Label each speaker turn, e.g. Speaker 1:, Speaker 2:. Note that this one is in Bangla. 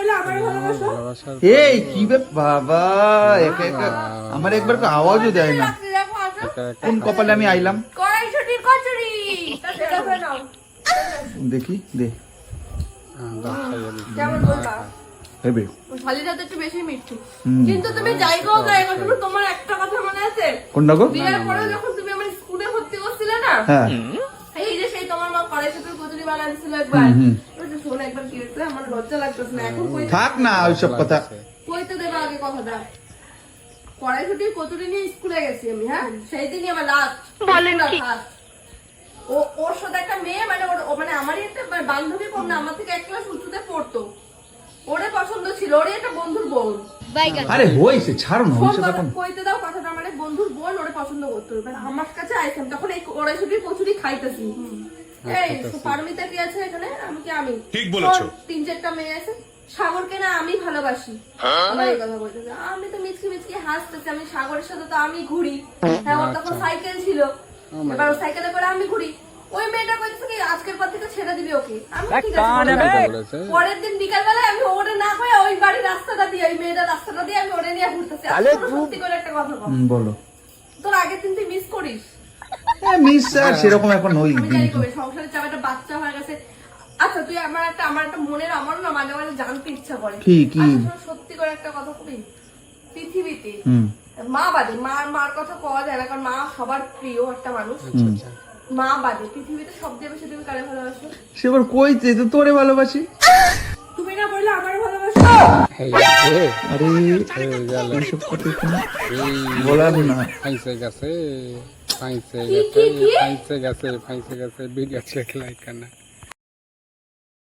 Speaker 1: বললে আমার ভালোবাসো?
Speaker 2: এই কি বাবা, একা একা আমার একবার তো আওয়াজও দেয় না।
Speaker 1: দেখো আসো।
Speaker 2: কোন কপালে আমি আইলাম
Speaker 1: কড়াইশুঁটির কচুরি। সেটা করে নাও।
Speaker 2: দেখি দে।
Speaker 1: কেমন বলবা?
Speaker 2: হেবে
Speaker 1: শালিটা তো একটু বেশি মিষ্টি।
Speaker 2: হুম।
Speaker 1: কিন্তু তুমি যাই গো গায়ে গো, শুধু তোমার একটা কথা মনে আছে?
Speaker 2: কোনটা গো?
Speaker 1: বিয়ের পরে যখন তুমি আমার স্কুলে ভর্তি করছিলে না,
Speaker 2: হ্যাঁ
Speaker 1: এই যে সেই তোমার মা কড়াইশুঁটির কচুরি বানিয়ে দিছিল একবার।
Speaker 2: হুম।
Speaker 1: ওই যে শোনো একবার কি হয়েছে, আমার লজ্জা লাগতেছে না এখন।
Speaker 2: থাক না ওইসব কথা।
Speaker 1: কইতে দেবে আগে কথাটা। কড়াইশুঁটির কচুরি নিয়ে স্কুলে গেছি আমি, হ্যাঁ সেই দিনই আমার লাস্ট বলেন কি। ও ওর সাথে একটা মেয়ে, মানে মানে আমারই একটা বান্ধবী কম না, আমার থেকে এক ক্লাস উঁচুতে পড়তো। ওরে পছন্দ ছিল, ওরে একটা বন্ধুর বোন।
Speaker 2: আরে হইছে, ছাড়ো না
Speaker 1: শোন
Speaker 2: ওইসব
Speaker 1: কথা,
Speaker 2: এখন।
Speaker 1: কইতে দাও কথাটা। আমার এক বন্ধুর বোন ওরে পছন্দ করতো, এবার আমার কাছে আইছেন তখন এই কড়াইশুঁটির কচুরি খাইতেছি। এই পারমিতা কি আছে এখানে? আমি
Speaker 3: ঠিক বলেছো।
Speaker 1: 3-4টা মেয়ে আছে। সাগরকে না আমি ভালোবাসি, আমার এই কথা বলতেছে। আমি তো মিচকি মিচকি হাসতেছি, আমি সাগরের সাথে তো আমি ঘুরি। হ্যাঁ ওর তখন সাইকেল ছিল, এবার ও সাইকেলে করে আমি ঘুরি। ওই মেয়েটা কইতেছে কি আজকের পর থেকে ছেড়ে দিবি ওকে। আমি ঠিক আছে। পরের দিন বিকাল বেলায় আমি ওরে না কয়ে ওই বাড়ির রাস্তাটা দিয়ে, ওই মেয়েটার রাস্তাটা দিয়ে আমি ওরে নিয়ে ঘুরতেছি। সত্যি করে একটা কথা বল,
Speaker 2: বলো।
Speaker 1: তোর আগের দিন তুই মিস করিস?
Speaker 2: মিস আর সেরকম এখন হই
Speaker 1: আমি জানি কবে সংসারে চাপ, একটা বাচ্চা হয়ে গেছে। আচ্ছা তুই আমার একটা মনের, আমারও না মাঝে মাঝে জানতে ইচ্ছা করে।
Speaker 2: কি
Speaker 1: আচ্ছা, সত্যি করে একটা কথা কবি, পৃথিবীতে মা বাদে, মার কথা কওয়া যায় না, কারণ মা সবার প্রিয় একটা মানুষ। মা বাদে পৃথিবীতে সবচেয়ে বেশি তুমি কারে ভালোবাসো?
Speaker 2: সে আবার কইছে তো তোরে ভালোবাসি।
Speaker 1: তুমি না বললে আমার ভালোবাসো?
Speaker 2: আরে এইসব কথা এখানে বলার না।
Speaker 4: ফাইসে গেছে
Speaker 1: কি কি কি?
Speaker 4: ফাইসে গেছে বিড়ি আছে খেলাই কানা।